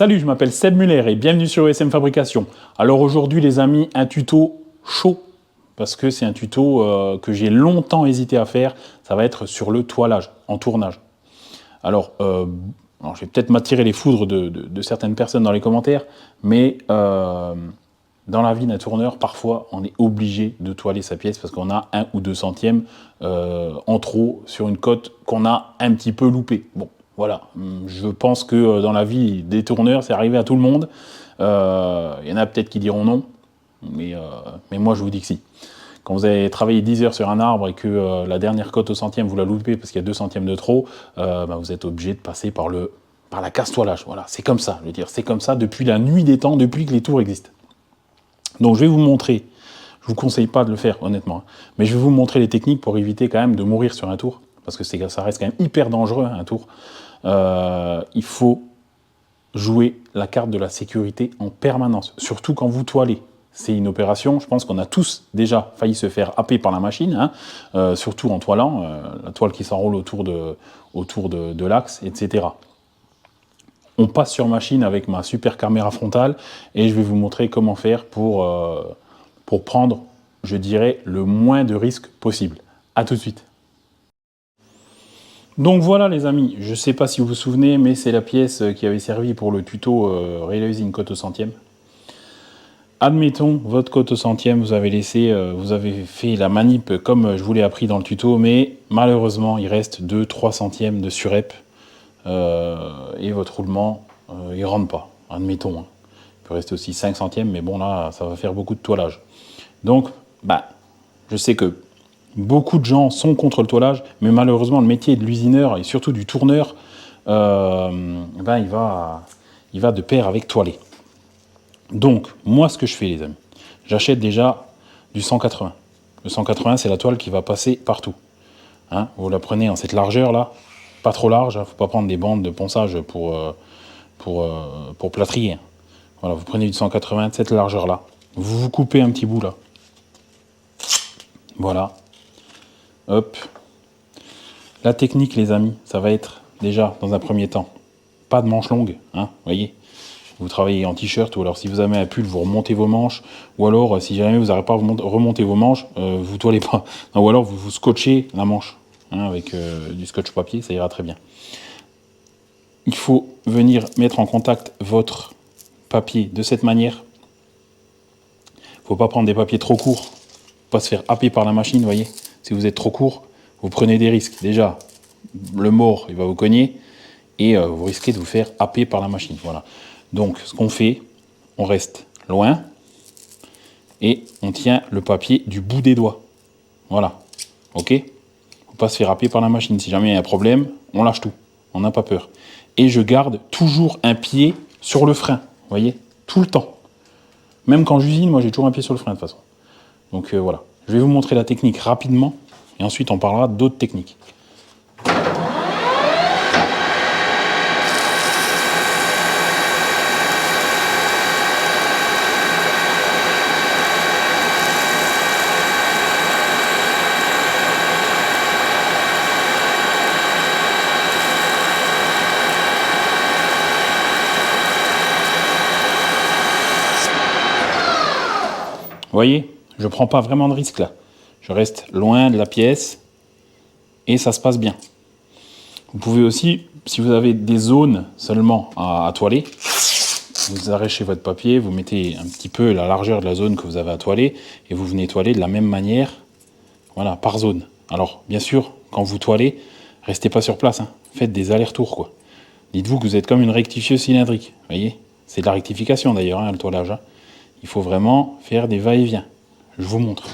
Salut, je m'appelle Seb Muller et bienvenue sur ESM Fabrication. Alors aujourd'hui les amis, un tuto chaud, parce que c'est un tuto que j'ai longtemps hésité à faire, ça va être sur le toilage, en tournage. Alors je vais peut-être m'attirer les foudres de certaines personnes dans les commentaires, mais dans la vie d'un tourneur, parfois on est obligé de toiler sa pièce parce qu'on a 1 ou 2 centièmes en trop sur une cote qu'on a un petit peu loupée. Bon. Voilà, je pense que dans la vie des tourneurs, c'est arrivé à tout le monde. Il y en a peut-être qui diront non, mais moi je vous dis que si. Quand vous avez travaillé 10 heures sur un arbre et que la dernière cote au centième, vous la loupez parce qu'il y a 2 centièmes de trop, vous êtes obligé de passer par la casse-toilage. Voilà, c'est comme ça, je veux dire, c'est comme ça depuis la nuit des temps, depuis que les tours existent. Donc je vais vous montrer, je vous conseille pas de le faire honnêtement, mais je vais vous montrer les techniques pour éviter quand même de mourir sur un tour, parce que ça reste quand même hyper dangereux un tour. Il faut jouer la carte de la sécurité en permanence, surtout quand vous toilez. C'est une opération, je pense qu'on a tous déjà failli se faire happer par la machine, surtout en toilant, la toile qui s'enroule autour de l'axe, etc. On passe sur machine avec ma super caméra frontale et je vais vous montrer comment faire pour prendre, je dirais, le moins de risques possible. A tout de suite. Donc voilà les amis, je ne sais pas si vous vous souvenez, mais c'est la pièce qui avait servi pour le tuto réaliser une cote au centième. Admettons, votre cote au centième, vous avez fait la manip comme je vous l'ai appris dans le tuto, mais malheureusement, il reste 2-3 centièmes de surrep et votre roulement, il ne rentre pas, admettons. Hein. Il peut rester aussi 5 centièmes, mais bon là, ça va faire beaucoup de toilage. Donc, je sais que beaucoup de gens sont contre le toilage, mais malheureusement, le métier de l'usineur et surtout du tourneur, il va de pair avec toiler. Donc, moi, ce que je fais, les amis, j'achète déjà du 180. Le 180, c'est la toile qui va passer partout. Hein, vous la prenez en cette largeur-là, pas trop large, il ne faut pas prendre des bandes de ponçage pour plâtrier. Voilà, vous prenez du 180 de cette largeur-là. Vous coupez un petit bout là. Voilà. Hop. La technique, les amis, ça va être déjà, dans un premier temps, pas de manches longues, hein, voyez. Vous travaillez en t-shirt, ou alors si vous avez un pull, vous remontez vos manches, ou alors si jamais vous n'arrivez pas à remonter vos manches, vous toilez pas. Non, ou alors vous scotchez la manche, hein, avec du scotch papier, ça ira très bien. Il faut venir mettre en contact votre papier de cette manière. Il ne faut pas prendre des papiers trop courts, pas se faire happer par la machine, vous voyez. Si vous êtes trop court, vous prenez des risques. Déjà, le mort, il va vous cogner, et vous risquez de vous faire happer par la machine. Voilà. Donc, ce qu'on fait, on reste loin, et on tient le papier du bout des doigts. Voilà. OK ? Il ne faut pas se faire happer par la machine. Si jamais il y a un problème, on lâche tout. On n'a pas peur. Et je garde toujours un pied sur le frein. Vous voyez ? Tout le temps. Même quand j'usine, moi, j'ai toujours un pied sur le frein, de toute façon. Donc, voilà. Je vais vous montrer la technique rapidement, et ensuite, on parlera d'autres techniques. Vous voyez, je ne prends pas vraiment de risque là. Je reste loin de la pièce et ça se passe bien. Vous pouvez aussi, si vous avez des zones seulement à toiler, vous arrachez votre papier, vous mettez un petit peu la largeur de la zone que vous avez à toiler et vous venez toiler de la même manière, voilà, par zone. Alors, bien sûr, quand vous toilez, restez pas sur place, hein. Faites des allers-retours, quoi. Dites-vous que vous êtes comme une rectifieuse cylindrique, vous voyez. C'est de la rectification d'ailleurs, hein, le toilage. Hein. Il faut vraiment faire des va-et-vient. Je vous montre.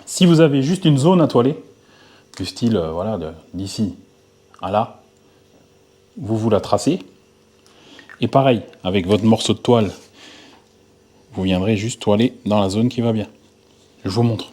Si vous avez juste une zone à toiler, du style voilà, d'ici à là, vous la tracez. Et pareil, avec votre morceau de toile, vous viendrez juste toiler dans la zone qui va bien. Je vous montre.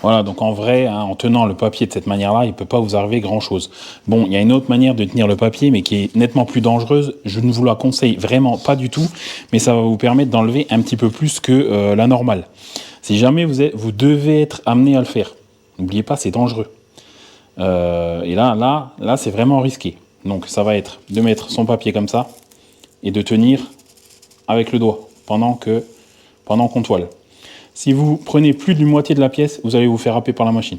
Voilà, donc en vrai, hein, en tenant le papier de cette manière-là, il ne peut pas vous arriver grand-chose. Bon, il y a une autre manière de tenir le papier, mais qui est nettement plus dangereuse. Je ne vous la conseille vraiment pas du tout, mais ça va vous permettre d'enlever un petit peu plus que la normale. Si jamais vous devez être amené à le faire, n'oubliez pas, c'est dangereux. Et là, c'est vraiment risqué. Donc ça va être de mettre son papier comme ça et de tenir avec le doigt pendant qu'on toile. Si vous prenez plus d'une moitié de la pièce, vous allez vous faire happer par la machine.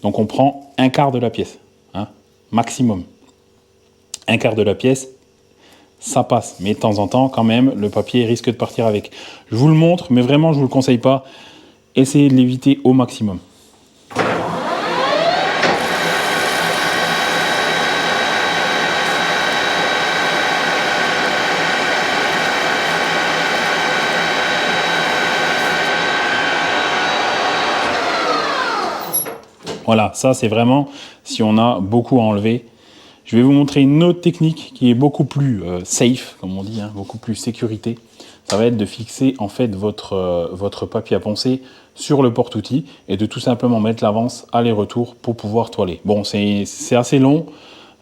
Donc on prend un quart de la pièce, hein, maximum. Un quart de la pièce, ça passe. Mais de temps en temps, quand même, le papier risque de partir avec. Je vous le montre, mais vraiment, je ne vous le conseille pas. Essayez de l'éviter au maximum. Voilà, ça c'est vraiment si on a beaucoup à enlever. Je vais vous montrer une autre technique qui est beaucoup plus safe, comme on dit, hein, beaucoup plus sécurité. Ça va être de fixer en fait votre papier à poncer sur le porte-outils et de tout simplement mettre l'avance aller-retour pour pouvoir toiler. Bon, c'est assez long,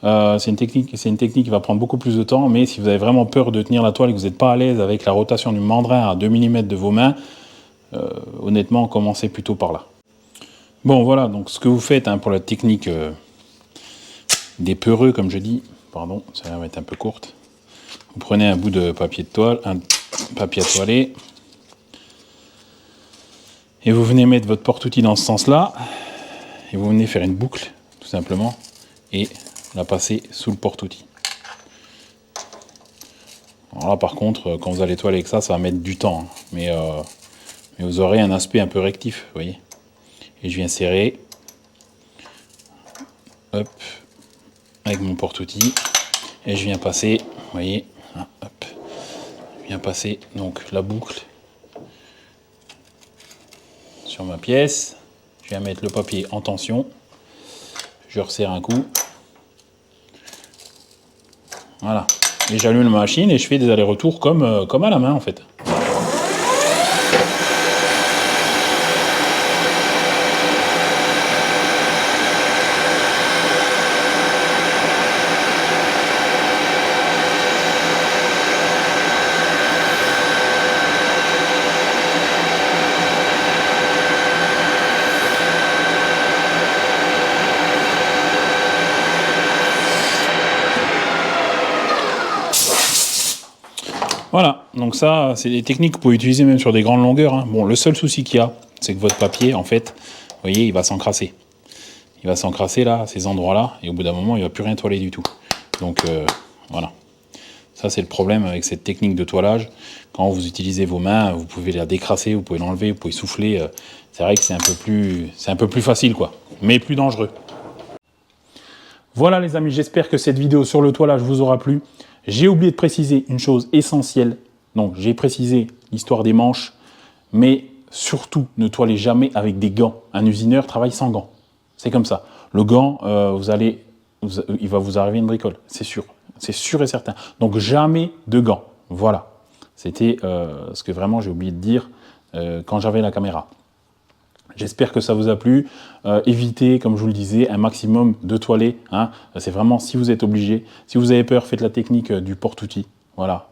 c'est une technique qui va prendre beaucoup plus de temps, mais si vous avez vraiment peur de tenir la toile et que vous n'êtes pas à l'aise avec la rotation du mandrin à 2 mm de vos mains, honnêtement, commencez plutôt par là. Bon, voilà, donc ce que vous faites hein, pour la technique des peureux, comme je dis, pardon, ça va être un peu courte. Vous prenez un bout de papier de toile, un papier à toiler, et vous venez mettre votre porte-outil dans ce sens-là, et vous venez faire une boucle, tout simplement, et la passer sous le porte-outil. Alors là, par contre, quand vous allez toiler avec ça, ça va mettre du temps, hein, mais vous aurez un aspect un peu rectif, vous voyez. Et je viens serrer, hop, avec mon porte-outil, et je viens passer, vous voyez, hop, je viens passer donc la boucle sur ma pièce, je viens mettre le papier en tension, je resserre un coup, voilà, et j'allume la machine et je fais des allers-retours comme à la main en fait. Voilà, donc ça, c'est des techniques que vous pouvez utiliser même sur des grandes longueurs, hein. Bon, le seul souci qu'il y a, c'est que votre papier, en fait, vous voyez, il va s'encrasser. Il va s'encrasser là, à ces endroits-là, et au bout d'un moment, il ne va plus rien toiler du tout. Donc, voilà. Ça, c'est le problème avec cette technique de toilage. Quand vous utilisez vos mains, vous pouvez la décrasser, vous pouvez l'enlever, vous pouvez souffler. C'est vrai que c'est un peu plus facile, quoi, mais plus dangereux. Voilà les amis, j'espère que cette vidéo sur le toilage vous aura plu. J'ai oublié de préciser une chose essentielle. Donc j'ai précisé l'histoire des manches, mais surtout ne toilez jamais avec des gants. Un usineur travaille sans gants. C'est comme ça. Le gant, il va vous arriver une bricole, c'est sûr. C'est sûr et certain. Donc jamais de gants. Voilà. C'était ce que vraiment j'ai oublié de dire quand j'avais la caméra. J'espère que ça vous a plu. Évitez, comme je vous le disais, un maximum de toiler. Hein. C'est vraiment si vous êtes obligé. Si vous avez peur, faites la technique du porte-outil. Voilà.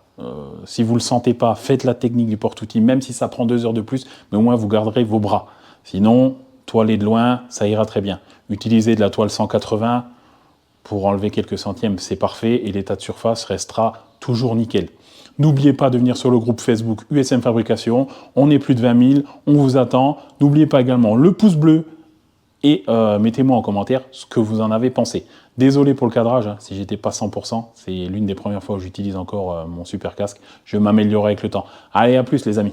Si vous ne le sentez pas, faites la technique du porte-outil, même si ça prend 2 heures de plus, mais au moins vous garderez vos bras. Sinon, toiler de loin, ça ira très bien. Utilisez de la toile 180 pour enlever quelques centièmes, c'est parfait, et l'état de surface restera toujours nickel. N'oubliez pas de venir sur le groupe Facebook USM Fabrication. On est plus de 20 000, on vous attend. N'oubliez pas également le pouce bleu et mettez-moi en commentaire ce que vous en avez pensé. Désolé pour le cadrage, hein, si j'étais pas 100%, c'est l'une des premières fois où j'utilise encore mon super casque. Je vais m'améliorer avec le temps. Allez, à plus les amis.